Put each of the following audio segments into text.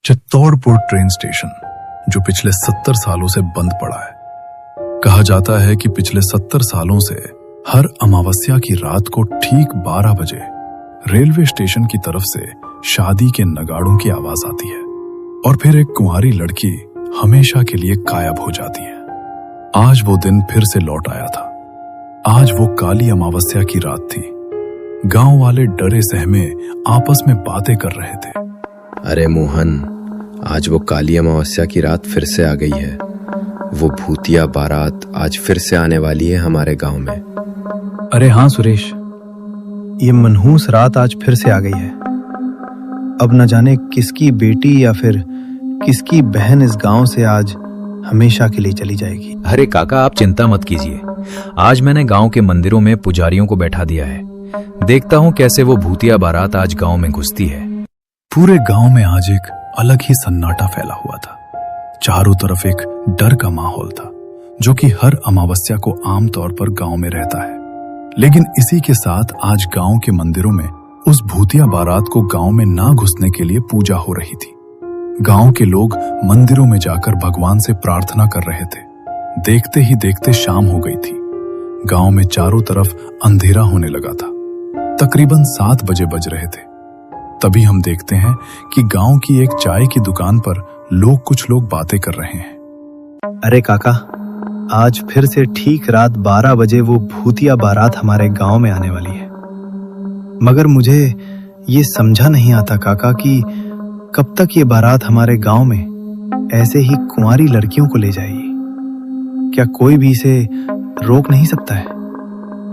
चित्तौड़पुर train station जो पिछले 70 सालों से बंद पड़ा है। कहा जाता है कि पिछले 70 सालों से हर अमावस्या की रात को ठीक 12 बजे रेलवे स्टेशन की तरफ से शादी के नगाड़ों की आवाज आती है और फिर एक कुंवारी लड़की हमेशा के लिए गायब हो जाती है। आज वो दिन फिर से लौट आया था। आज वो काली अमावस्या की रात थी। गांव वाले डरे सहमे आपस में बातें कर रहे थे। अरे मोहन, आज वो काली अमावस्या की रात फिर से आ गई है। वो भूतिया बारात आज फिर से आने वाली है हमारे गांव में। अरे हाँ सुरेश, ये मनहूस रात आज फिर से आ गई है। अब न जाने किसकी बेटी या फिर किसकी बहन इस गांव से आज हमेशा के लिए चली जाएगी। अरे काका, आप चिंता मत कीजिए। आज मैंने गांव के मंदिरों में पुजारियों को बैठा दिया है। देखता हूँ कैसे वो भूतिया बारात आज गांव में घुसती है। पूरे गांव में आज एक अलग ही सन्नाटा फैला हुआ था। चारों तरफ एक डर का माहौल था जो कि हर अमावस्या को आमतौर पर गांव में रहता है। लेकिन इसी के साथ आज गांव के मंदिरों में उस भूतिया बारात को गांव में ना घुसने के लिए पूजा हो रही थी। गांव के लोग मंदिरों में जाकर भगवान से प्रार्थना कर रहे थे। देखते ही देखते शाम हो गई थी। गांव में चारों तरफ अंधेरा होने लगा था। तकरीबन 7 बजे बज रहे थे। तभी हम देखते हैं कि गांव की एक चाय की दुकान पर कुछ लोग बातें कर रहे हैं। अरे काका, आज फिर से ठीक रात 12 बजे वो भूतिया बारात हमारे गांव में आने वाली है। मगर मुझे ये समझा नहीं आता काका कि कब तक ये बारात हमारे गांव में ऐसे ही कुंवारी लड़कियों को ले जाएगी। क्या कोई भी इसे रोक नहीं सकता है?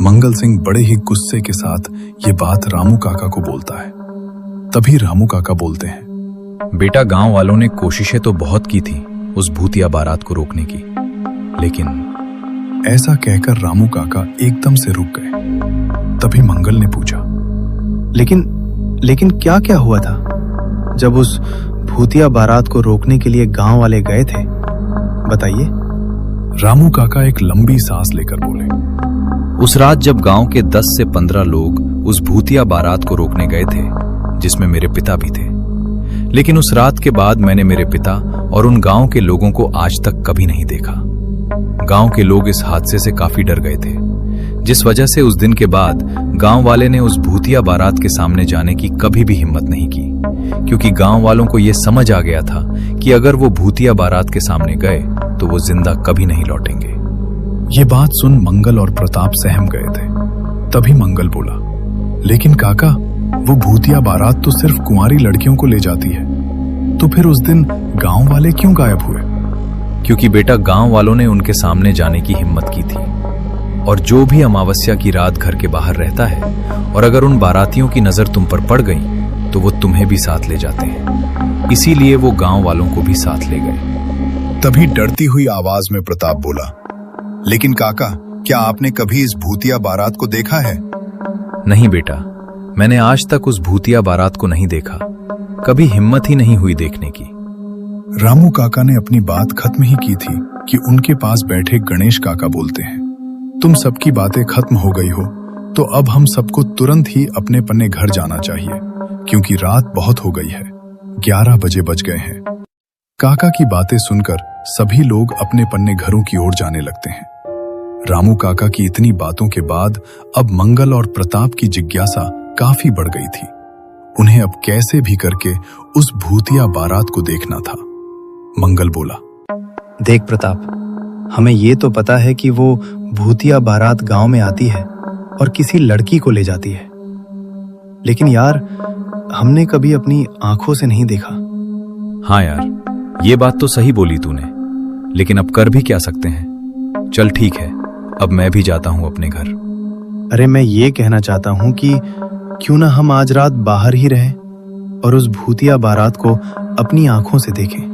मंगल सिंह बड़े ही गुस्से के साथ ये बात रामू काका को बोलता है। तभी रामू काका बोलते हैं, बेटा, गांव वालों ने कोशिशें तो बहुत की थी उस भूतिया बारात को रोकने की, लेकिन ऐसा कहकर रामू काका एकदम से रुक गए। तभी मंगल ने पूछा, लेकिन क्या क्या हुआ था जब उस भूतिया बारात को रोकने के लिए गांव वाले गए थे? बताइए। रामू काका एक लंबी सांस लेकर बोले, उस रात जब गांव के 10 से 15 लोग उस भूतिया बारात को रोकने गए थे, जिसमें मेरे पिता भी थे, लेकिन उस रात के बाद मैंने मेरे पिता और उन गांव के लोगों को आज तक कभी नहीं देखा। गांव के लोग इस हादसे से काफी डर गए थे, जिस वजह से उस दिन के बाद गांव वाले ने उस भूतिया बारात के सामने जाने की कभी भी हिम्मत नहीं की, क्योंकि गांव वालों को यह समझ आ गया था कि अगर वो भूतिया बारात के सामने गए तो वो जिंदा कभी नहीं लौटेंगे। ये बात सुन मंगल और प्रताप सहम गए थे। तभी मंगल बोला, लेकिन काका, वो भूतिया बारात तो सिर्फ कुंवारी लड़कियों को ले जाती है, तो फिर उस दिन गांव वाले क्यों गायब हुए? क्योंकि बेटा, गांव वालों ने उनके सामने जाने की हिम्मत की थी। और जो भी अमावस्या की रात घर के बाहर रहता है और अगर उन बारातियों की नजर तुम पर पड़ गई तो वो तुम्हें भी साथ ले जाते हैं। इसीलिए वो गांव वालों को भी साथ ले गए। तभी डरती हुई आवाज में प्रताप बोला, लेकिन काका, क्या आपने कभी इस भूतिया बारात को देखा है? नहीं बेटा, मैंने आज तक उस भूतिया बारात को नहीं देखा। कभी हिम्मत ही नहीं हुई देखने की। रामू काका ने अपनी बात खत्म ही की थी कि उनके पास बैठे गणेश काका बोलते हैं, तुम सबकी बातें खत्म हो गई हो तो अब हम सबको तुरंत ही अपने पन्ने घर जाना चाहिए, क्योंकि रात बहुत हो गई है। 11 बजे बज गए हैं। काका की बातें सुनकर सभी लोग अपने पन्ने घरों की ओर जाने लगते हैं। रामू काका की इतनी बातों के बाद अब मंगल और प्रताप की जिज्ञासा काफी बढ़ गई थी। उन्हें अब कैसे भी करके उस भूतिया बारात को देखना था। मंगल बोला, देख प्रताप, हमें ये तो पता है कि वो भूतिया बारात गांव में आती है और किसी लड़की को ले जाती है, लेकिन यार, हमने कभी अपनी आंखों से नहीं देखा। हाँ यार, ये बात तो सही बोली तूने, लेकिन अब कर भी क्या सकते हैं। चल ठीक है, अब मैं भी जाता हूँ अपने घर। अरे मैं ये कहना चाहता हूँ कि क्यों ना हम आज रात बाहर ही रहें और उस भूतिया बारात को अपनी आंखों से देखें।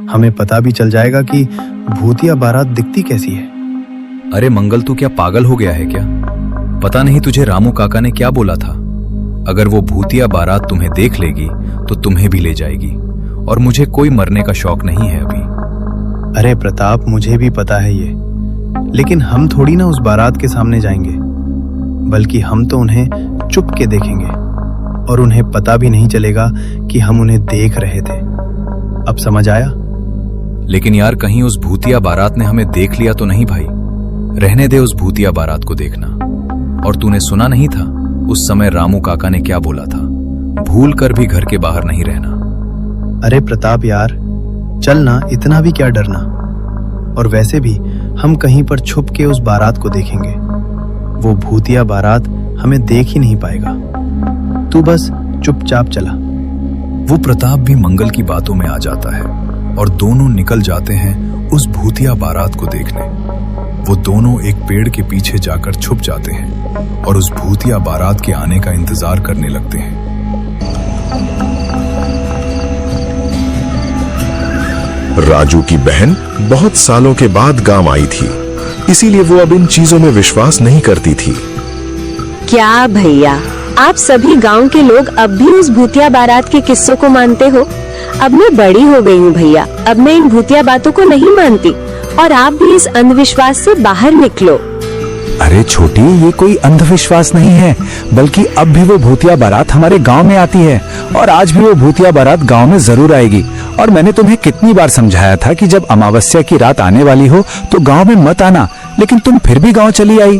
हमें पता भी चल जाएगा कि भूतिया बारात दिखती कैसी है। अरे मंगल, तू क्या पागल हो गया है क्या? पता नहीं तुझे रामू काका ने क्या बोला था। अगर वो भूतिया बारात तुम्हें देख लेगी तो तुम्हें भी ले जाएगी, और मुझे कोई मरने का शौक नहीं है अभी। अरे प्रताप, मुझे भी पता है ये, लेकिन हम थोड़ी ना उस बारात के सामने जाएंगे, बल्कि हम तो उन्हें चुप के देखेंगे और उन्हें पता भी नहीं चलेगा कि हम उन्हें देख रहे थे। अब समझ आया? लेकिन यार कहीं उस भूतिया बारात ने हमें देख लिया तो नहीं भाई? रहने दे उस भूतिया बारात को देखना। और तूने सुना नहीं था उस समय रामू काका ने क्या बोला था? भूल कर भी घर के बाहर नहीं रहना। अरे प्रताप यार, चल ना, इतना भी क्या डरना। और वैसे भी हम कहीं पर छुप के उस बारात को देखेंगे। वो भूतिया बारात हमें देख ही नहीं पाएगा। तू बस चुपचाप चला। वो प्रताप भी मंगल की बातों में आ जाता है और दोनों निकल जाते हैं उस भूतिया बारात को देखने। वो दोनों एक पेड़ के पीछे जाकर छुप जाते हैं और उस भूतिया बारात के आने का इंतजार करने लगते हैं। राजू की बहन बहुत सालों के बाद गांव आई थी, इसीलिए वो अब इन चीजों में विश्वास नहीं करती थी। क्या भैया, आप सभी गांव के लोग अब भी उस भूतिया बारात के किस्सों को मानते हो? अब मैं बड़ी हो गई हूँ भैया, अब मैं इन भूतिया बातों को नहीं मानती और आप भी इस अंधविश्वास से बाहर निकलो। अरे छोटी, ये कोई अंधविश्वास नहीं है, बल्कि अब भी वो भूतिया बारात हमारे गांव में आती है और आज भी वो भूतिया बारात गांव में जरूर आएगी। और मैंने तुम्हें कितनी बार समझाया था कि जब अमावस्या की रात आने वाली हो तो गांव में मत आना, लेकिन तुम फिर भी गांव चली आई।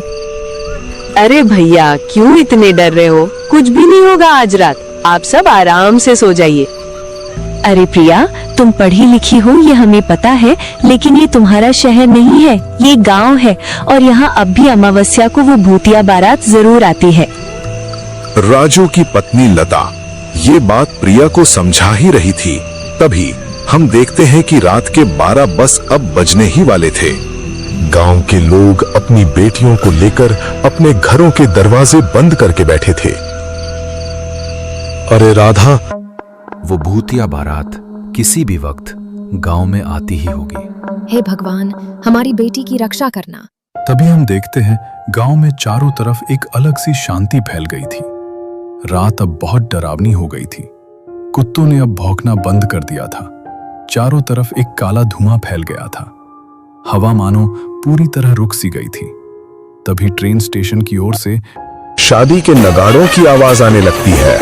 अरे भैया, क्यों इतने डर रहे हो? कुछ भी नहीं होगा आज रात, आप सब आराम से सो जाइए। अरे प्रिया, तुम पढ़ी लिखी हो ये हमें पता है, लेकिन ये तुम्हारा शहर नहीं है, ये गांव है और यहाँ अब भी अमावस्या को वो भूतिया बारात जरूर आती है। राजू की पत्नी लता ये बात प्रिया को समझा ही रही थी। तभी हम देखते हैं कि रात के 12 बस अब बजने ही वाले थे। गांव के लोग अपनी बेटियों को लेकर अपने घरों के दरवाजे बंद करके बैठे थे। अरे राधा, वो भूतिया बारात किसी भी वक्त गांव में आती ही होगी। हे भगवान, हमारी बेटी की रक्षा करना। तभी हम देखते हैं गांव में चारों तरफ एक अलग सी शांति फैल गई थी। रात अब बहुत डरावनी हो गई थी। कुत्तों ने अब भौंकना बंद कर दिया था। चारों तरफ एक काला धुआं फैल गया था। हवा मानो पूरी तरह रुक सी गई थी। तभी ट्रेन स्टेशन की ओर से शादी के नगाड़ों की आवाज आने लगती है।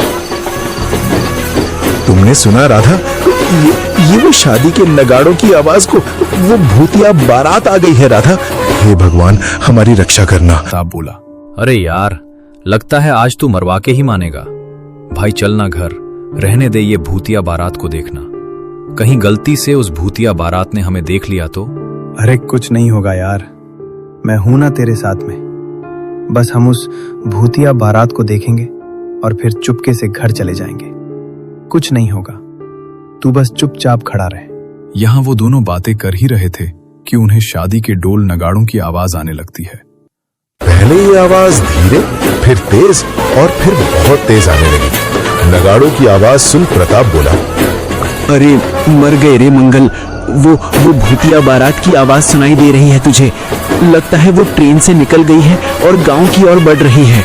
तुमने सुना राधा? ये वो शादी के नगाड़ों की आवाज को वो भूतिया बारात आ गई है राधा। हे भगवान, हमारी रक्षा करना। प्रताप बोला। अरे यार, लगता है आज तू मरवा के ही मानेगा। भाई चलना घर, रहने दे ये भूतिया बारात को देखना। कहीं गलती से उस भूतिया बारात ने हमें देख लिया तो? अरे कुछ नहीं होगा यार, मैं हूं ना तेरे साथ में। बस हम उस भूतिया बारात को देखेंगे और फिर चुपके से घर चले जाएंगे। कुछ नहीं होगा, तू बस चुपचाप खड़ा रहे। यहाँ वो दोनों बातें कर ही रहे थे कि उन्हें शादी के डोल नगाड़ों की आवाज आने लगती है। पहले ये आवाज धीरे, फिर तेज और फिर बहुत तेज आने लगी। नगाड़ों की आवाज सुन प्रताप बोला, अरे मर गए रे मंगल, वो भूतिया बारात की आवाज सुनाई दे रही है तुझे। लगता है वो ट्रेन से निकल गई है और गांव की ओर बढ़ रही है।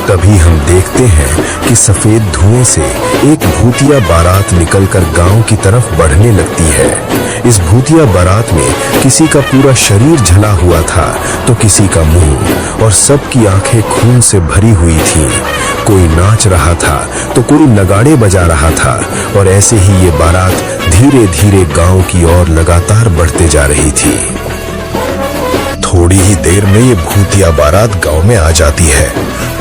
तभी हम देखते हैं कि सफेद धुएं से एक भूतिया बारात निकलकर गांव की तरफ बढ़ने लगती है। इस भूतिया बारात में किसी का पूरा शरीर झला हुआ था तो किसी का मुंह, और सबकी आंखें खून से भरी हुई थीं। कोई नाच रहा था तो कोई नगाड़े बजा रहा था, और ऐसे ही ये बारात धीरे धीरे गांव की ओर लगातार बढ़ते जा रही थी। थोड़ी ही देर में ये भूतिया बारात गांव में आ जाती है।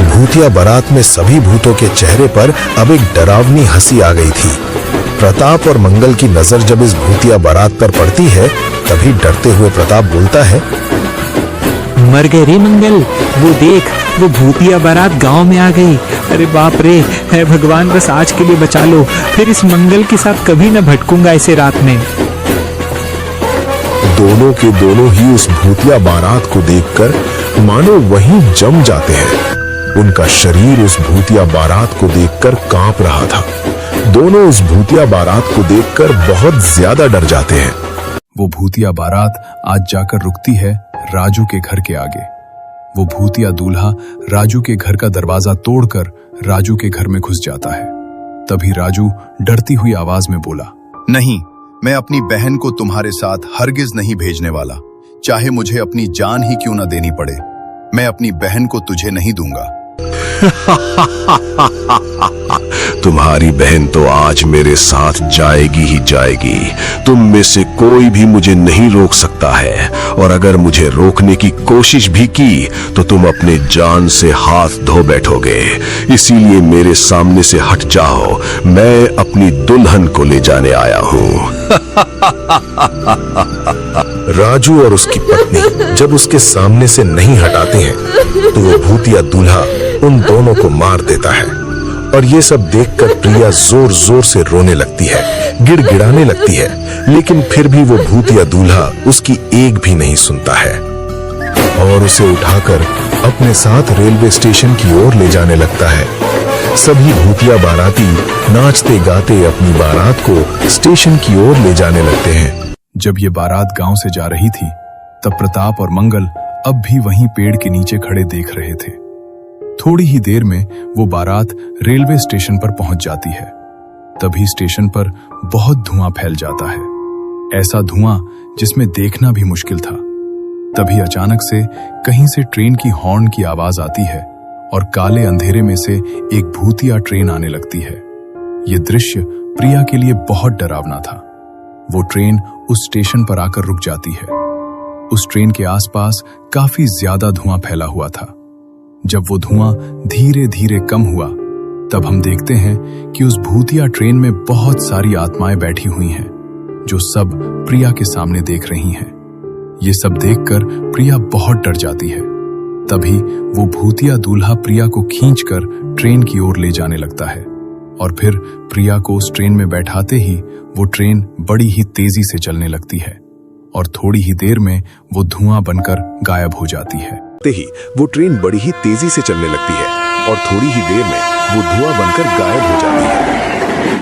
भूतिया बारात में सभी भूतों के चेहरे पर अब एक डरावनी हंसी आ गई थी। प्रताप और मंगल की नजर जब इस भूतिया बारात पर पड़ती है, तभी डरते हुए प्रताप बोलता है, मर गए रे मंगल, वो देख, वो भूतिया बारात गांव में आ गई। अरे बाप रे, है भगवान, बस आज के लिए बचा लो, फिर इस मंगल के साथ कभी न भटकूंगा ऐसे रात में। दोनों के दोनों ही उस भूतिया बारात को देखकर मानो वहीं जम जाते हैं। उनका शरीर उस भूतिया बारात को देखकर कांप रहा था। दोनों उस भूतिया बारात को देखकर बहुत ज्यादा डर जाते हैं। वो भूतिया बारात आज जाकर रुकती है राजू के घर के आगे। वो भूतिया दूल्हा राजू के घर का दरवाजा तोड़कर राजू के घर में घुस जाता है। तभी राजू डरती हुई आवाज में बोला, नहीं, मैं अपनी बहन को तुम्हारे साथ हरगिज नहीं भेजने वाला, चाहे मुझे अपनी जान ही क्यों न देनी पड़े। मैं अपनी बहन को तुझे नहीं दूंगा। तुम्हारी बहन तो आज मेरे साथ जाएगी ही जाएगी। तुम में से कोई भी मुझे नहीं रोक सकता है, और अगर मुझे रोकने की कोशिश भी की तो तुम अपने जान से हाथ धो बैठोगे। इसीलिए मेरे सामने से हट जाओ, मैं अपनी दुल्हन को ले जाने आया हूँ। राजू और उसकी पत्नी जब उसके सामने से नहीं हटाते हैं तो वो भूतिया दूल्हा उन दोनों को मार देता है। और ये सब देखकर प्रिया जोर जोर से रोने लगती है, गिड़गिड़ाने लगती है, लेकिन फिर भी वो भूतिया दूल्हा उसकी एक भी नहीं सुनता है और उसे उठाकर अपने साथ रेलवे स्टेशन की ओर ले जाने लगता है। सभी भूतिया बाराती नाचते गाते अपनी बारात को स्टेशन की ओर ले जाने लगते हैं। जब ये बारात गांव से जा रही थी तब प्रताप और मंगल अब भी वहीं पेड़ के नीचे खड़े देख रहे थे। थोड़ी ही देर में वो बारात रेलवे स्टेशन पर पहुंच जाती है। तभी स्टेशन पर बहुत धुआं फैल जाता है, ऐसा धुआं जिसमें देखना भी मुश्किल था। तभी अचानक से कहीं से ट्रेन की हॉर्न की आवाज आती है और काले अंधेरे में से एक भूतिया ट्रेन आने लगती है। ये दृश्य प्रिया के लिए बहुत डरावना था। वो ट्रेन उस स्टेशन पर आकर रुक जाती है। उस ट्रेन के आसपास काफी ज्यादा धुआं फैला हुआ था। जब वो धुआं धीरे धीरे कम हुआ तब हम देखते हैं कि उस भूतिया ट्रेन में बहुत सारी आत्माएं बैठी हुई हैं, जो सब प्रिया के सामने देख रही हैं। ये सब देखकर प्रिया बहुत डर जाती है। तभी वो भूतिया दूल्हा प्रिया को खींचकर ट्रेन की ओर ले जाने लगता है और फिर प्रिया को उस ट्रेन में बैठाते ही वो ट्रेन बड़ी ही तेजी से चलने लगती है और थोड़ी ही देर में वो धुआं बनकर गायब हो जाती है। ही वो ट्रेन बड़ी ही तेजी से चलने लगती है और थोड़ी ही देर में वो धुआं बनकर गायब हो जाती है।